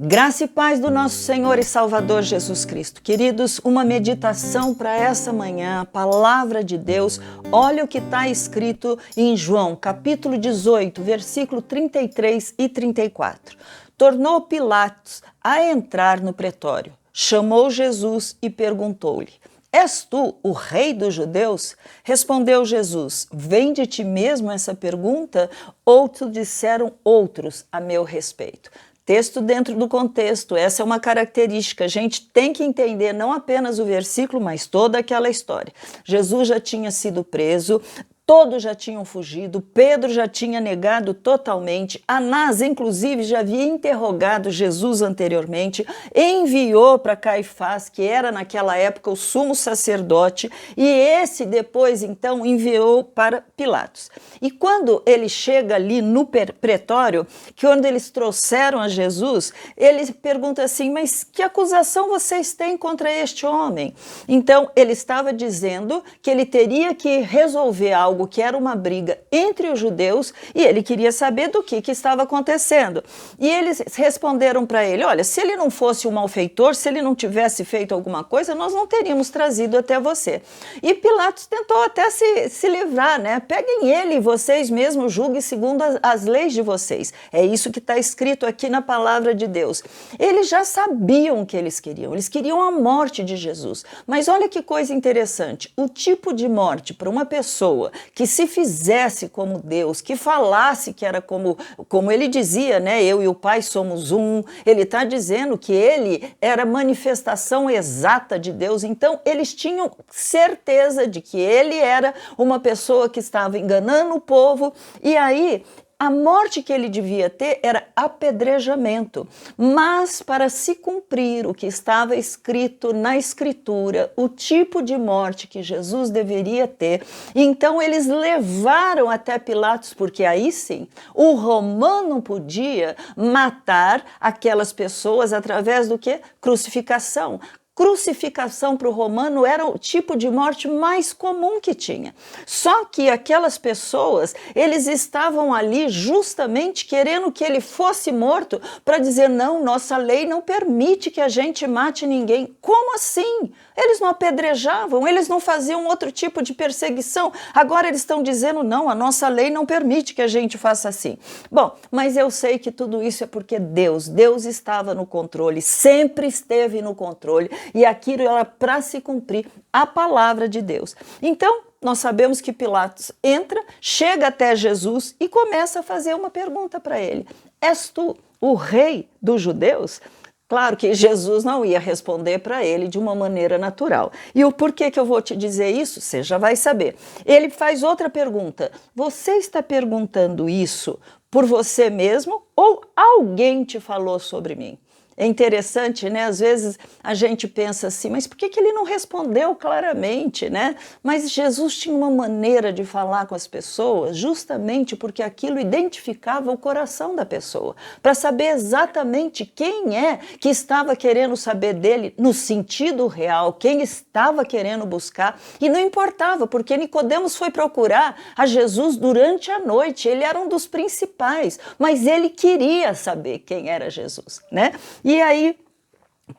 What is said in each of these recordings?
Graça e paz do nosso Senhor e Salvador Jesus Cristo. Queridos, uma meditação para essa manhã, a palavra de Deus. Olha o que está escrito em João, capítulo 18, versículo 33 e 34. Tornou Pilatos a entrar no pretório, chamou Jesus e perguntou-lhe: És tu o rei dos judeus? Respondeu Jesus: vem de ti mesmo essa pergunta, ou te disseram outros a meu respeito? Texto dentro do contexto, essa é uma característica, a gente tem que entender não apenas o versículo, mas toda aquela história. Jesus já tinha sido preso, todos já tinham fugido, Pedro já tinha negado totalmente, Anás, inclusive, já havia interrogado Jesus anteriormente, enviou para Caifás, que era naquela época o sumo sacerdote, e esse depois, então, enviou para Pilatos. E quando ele chega ali no pretório, que quando eles trouxeram a Jesus, ele pergunta assim: mas que acusação vocês têm contra este homem? Então, ele estava dizendo que ele teria que resolver algo que era uma briga entre os judeus e ele queria saber do que estava acontecendo. E eles responderam para ele: olha, se ele não fosse um malfeitor, se ele não tivesse feito alguma coisa, nós não teríamos trazido até você. E Pilatos tentou até se livrar, né? Peguem ele e vocês mesmos julguem segundo as leis de vocês. É isso que está escrito aqui na palavra de Deus. Eles já sabiam o que eles queriam a morte de Jesus. Mas olha que coisa interessante, o tipo de morte para uma pessoa que se fizesse como Deus, que falasse que era como ele dizia, né? Eu e o Pai somos um. Ele está dizendo que ele era a manifestação exata de Deus. Então, eles tinham certeza de que ele era uma pessoa que estava enganando o povo. E aí, a morte que ele devia ter era apedrejamento, mas para se cumprir o que estava escrito na Escritura, o tipo de morte que Jesus deveria ter, então eles levaram até Pilatos, porque aí sim, o romano podia matar aquelas pessoas através do quê? Crucificação. Crucificação para o romano era o tipo de morte mais comum que tinha. Só que aquelas pessoas, eles estavam ali justamente querendo que ele fosse morto para dizer: não, nossa lei não permite que a gente mate ninguém. Como assim? Eles não apedrejavam, eles não faziam outro tipo de perseguição. Agora eles estão dizendo: não, a nossa lei não permite que a gente faça assim. Bom, mas eu sei que tudo isso é porque Deus estava no controle, sempre esteve no controle. E aquilo era para se cumprir a palavra de Deus. Então, nós sabemos que Pilatos entra, chega até Jesus e começa a fazer uma pergunta para ele: és tu o rei dos judeus? Claro que Jesus não ia responder para ele de uma maneira natural. E o porquê que eu vou te dizer isso, você já vai saber. Ele faz outra pergunta: você está perguntando isso por você mesmo ou alguém te falou sobre mim? É interessante, né? Às vezes a gente pensa assim, mas por que ele não respondeu claramente, né? Mas Jesus tinha uma maneira de falar com as pessoas justamente porque aquilo identificava o coração da pessoa, para saber exatamente quem é que estava querendo saber dele no sentido real, quem estava querendo buscar, e não importava, porque Nicodemos foi procurar a Jesus durante a noite, ele era um dos principais, mas ele queria saber quem era Jesus, né? E aí,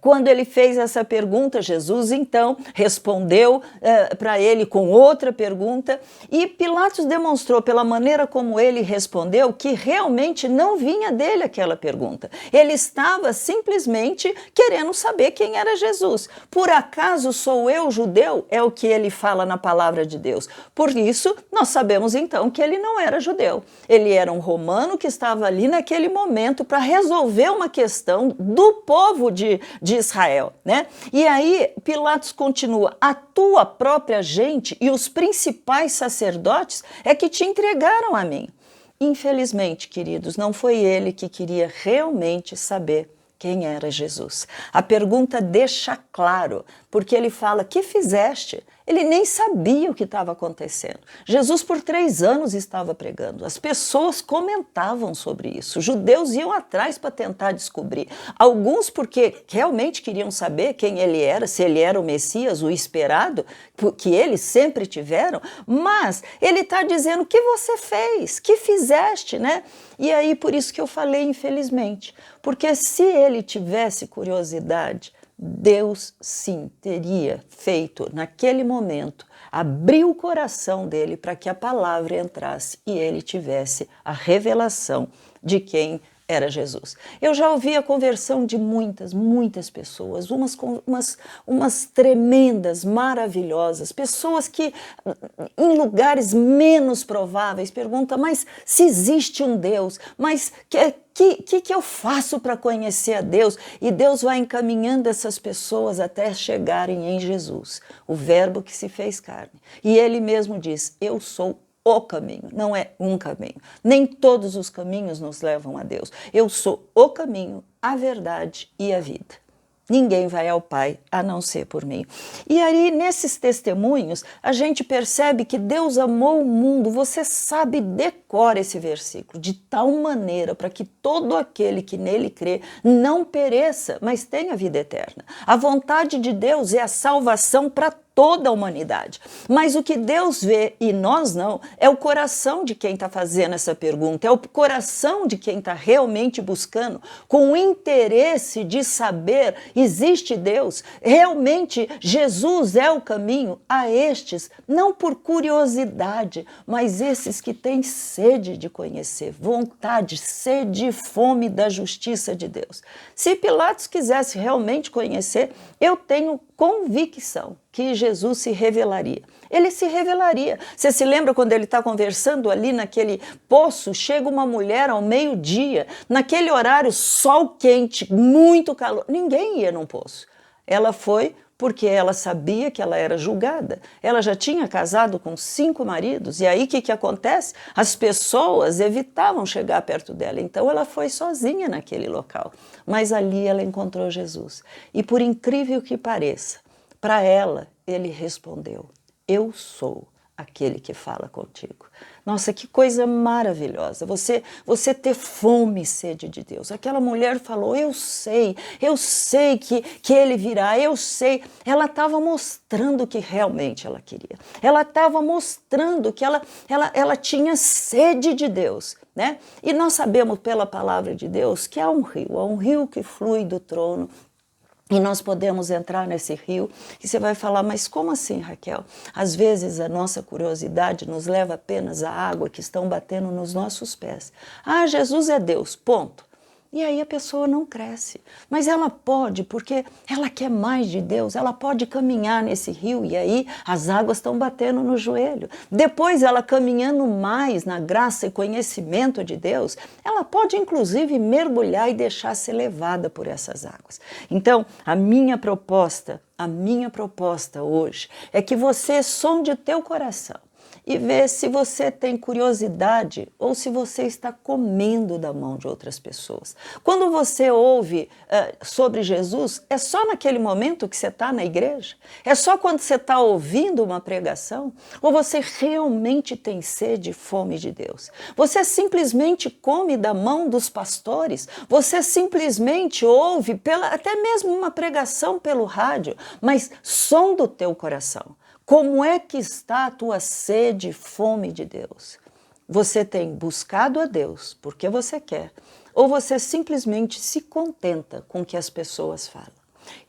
quando ele fez essa pergunta, Jesus então respondeu para ele com outra pergunta, e Pilatos demonstrou pela maneira como ele respondeu que realmente não vinha dele aquela pergunta. Ele estava simplesmente querendo saber quem era Jesus. Por acaso sou eu judeu? É o que ele fala na palavra de Deus. Por isso, nós sabemos então que ele não era judeu. Ele era um romano que estava ali naquele momento para resolver uma questão do povo de Israel, né? E aí Pilatos continua: a tua própria gente e os principais sacerdotes é que te entregaram a mim. Infelizmente, queridos, não foi ele que queria realmente saber quem era Jesus. A pergunta deixa claro, porque ele fala: que fizeste? Ele nem sabia o que estava acontecendo. Jesus, por 3 anos, estava pregando. As pessoas comentavam sobre isso. Os judeus iam atrás para tentar descobrir. Alguns porque realmente queriam saber quem ele era, se ele era o Messias, o esperado, que eles sempre tiveram. Mas ele está dizendo: o que você fez? Que fizeste, né? E aí, por isso que eu falei, infelizmente. Porque se ele tivesse curiosidade, Deus sim teria feito naquele momento, abriu o coração dele para que a palavra entrasse e ele tivesse a revelação de quem era Jesus. Eu já ouvi a conversão de muitas pessoas, umas tremendas, maravilhosas, pessoas que em lugares menos prováveis perguntam: mas se existe um Deus, mas que eu faço para conhecer a Deus? E Deus vai encaminhando essas pessoas até chegarem em Jesus, o Verbo que se fez carne. E ele mesmo diz: eu sou o caminho, não é um caminho. Nem todos os caminhos nos levam a Deus. Eu sou o caminho, a verdade e a vida. Ninguém vai ao Pai a não ser por mim. E aí, nesses testemunhos, a gente percebe que Deus amou o mundo. Você sabe, decora esse versículo, de tal maneira para que todo aquele que nele crê não pereça, mas tenha vida eterna. A vontade de Deus é a salvação para toda a humanidade. Mas o que Deus vê e nós não é o coração de quem está fazendo essa pergunta, é o coração de quem está realmente buscando, com o interesse de saber: existe Deus? Realmente Jesus é o caminho? A estes, não por curiosidade, mas esses que têm sede de conhecer, vontade, sede e fome da justiça de Deus. Se Pilatos quisesse realmente conhecer, eu tenho convicção que Jesus se revelaria. Ele se revelaria. Você se lembra quando ele está conversando ali naquele poço? Chega uma mulher ao meio-dia, naquele horário, sol quente, muito calor. Ninguém ia num poço. Ela foi porque ela sabia que ela era julgada. Ela já tinha casado com 5 maridos. E aí o que acontece? As pessoas evitavam chegar perto dela. Então ela foi sozinha naquele local. Mas ali ela encontrou Jesus. E por incrível que pareça, para ela ele respondeu: eu sou aquele que fala contigo. Nossa, que coisa maravilhosa, você ter fome e sede de Deus. Aquela mulher falou: eu sei que ele virá, eu sei. Ela estava mostrando o que realmente ela queria. Ela estava mostrando que ela tinha sede de Deus, né? E nós sabemos pela palavra de Deus que há um rio que flui do trono. E nós podemos entrar nesse rio e você vai falar: mas como assim, Raquel? Às vezes a nossa curiosidade nos leva apenas à água que estão batendo nos nossos pés. Ah, Jesus é Deus, ponto. E aí a pessoa não cresce. Mas ela pode, porque ela quer mais de Deus, ela pode caminhar nesse rio e aí as águas estão batendo no joelho. Depois ela caminhando mais na graça e conhecimento de Deus, ela pode inclusive mergulhar e deixar ser levada por essas águas. Então, a minha proposta hoje é que você sonde o teu coração e vê se você tem curiosidade ou se você está comendo da mão de outras pessoas. Quando você ouve sobre Jesus, é só naquele momento que você está na igreja? É só quando você está ouvindo uma pregação? Ou você realmente tem sede e fome de Deus? Você simplesmente come da mão dos pastores? Você simplesmente ouve até mesmo uma pregação pelo rádio, mas sonda o teu coração. Como é que está a tua sede e fome de Deus? Você tem buscado a Deus porque você quer, ou você simplesmente se contenta com o que as pessoas falam?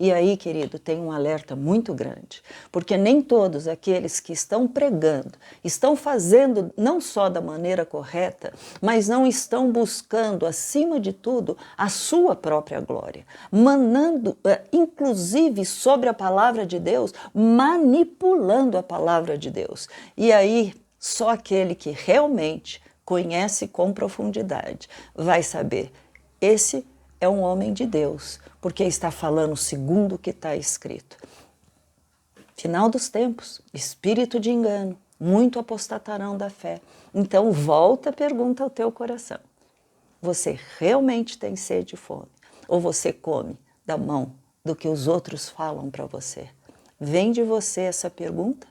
E aí, querido, tem um alerta muito grande, porque nem todos aqueles que estão pregando estão fazendo não só da maneira correta, mas não estão buscando, acima de tudo, a sua própria glória, manando, inclusive sobre a palavra de Deus, manipulando a palavra de Deus. E aí, só aquele que realmente conhece com profundidade vai saber: esse é um homem de Deus, porque está falando segundo o que está escrito. Final dos tempos, espírito de engano, muito apostatarão da fé. Então volta a pergunta ao teu coração: você realmente tem sede e fome? Ou você come da mão do que os outros falam para você? Vem de você essa pergunta?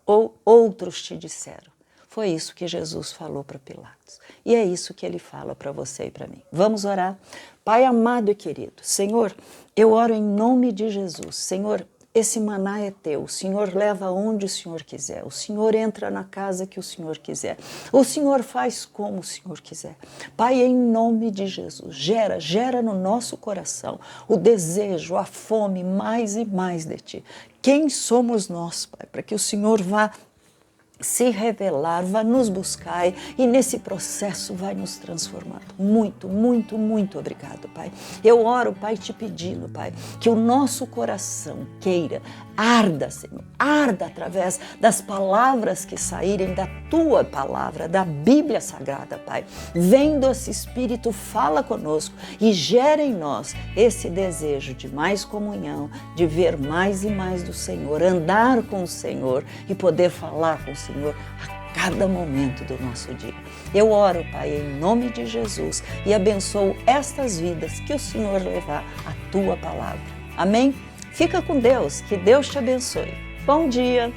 Ou outros te disseram? Foi isso que Jesus falou para Pilatos. E é isso que ele fala para você e para mim. Vamos orar? Pai amado e querido, Senhor, eu oro em nome de Jesus. Senhor, esse maná é teu, o Senhor leva onde o Senhor quiser, o Senhor entra na casa que o Senhor quiser, o Senhor faz como o Senhor quiser. Pai, em nome de Jesus, gera no nosso coração o desejo, a fome mais e mais de Ti. Quem somos nós, Pai, para que o Senhor vá se revelar, vai nos buscar e nesse processo vai nos transformando. Muito, muito, muito obrigado, Pai. Eu oro, Pai, te pedindo, Pai, que o nosso coração queira, arda, Senhor, arda através das palavras que saírem da Tua palavra, da Bíblia Sagrada, Pai. Vem doce Espírito, fala conosco e gera em nós esse desejo de mais comunhão, de ver mais e mais do Senhor, andar com o Senhor e poder falar com o Senhor a cada momento do nosso dia. Eu oro, Pai, em nome de Jesus e abençoo estas vidas que o Senhor levar a Tua palavra. Amém? Fica com Deus, que Deus te abençoe. Bom dia!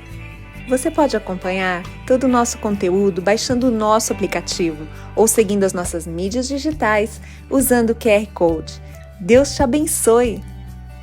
Você pode acompanhar todo o nosso conteúdo baixando o nosso aplicativo ou seguindo as nossas mídias digitais usando o QR Code. Deus te abençoe!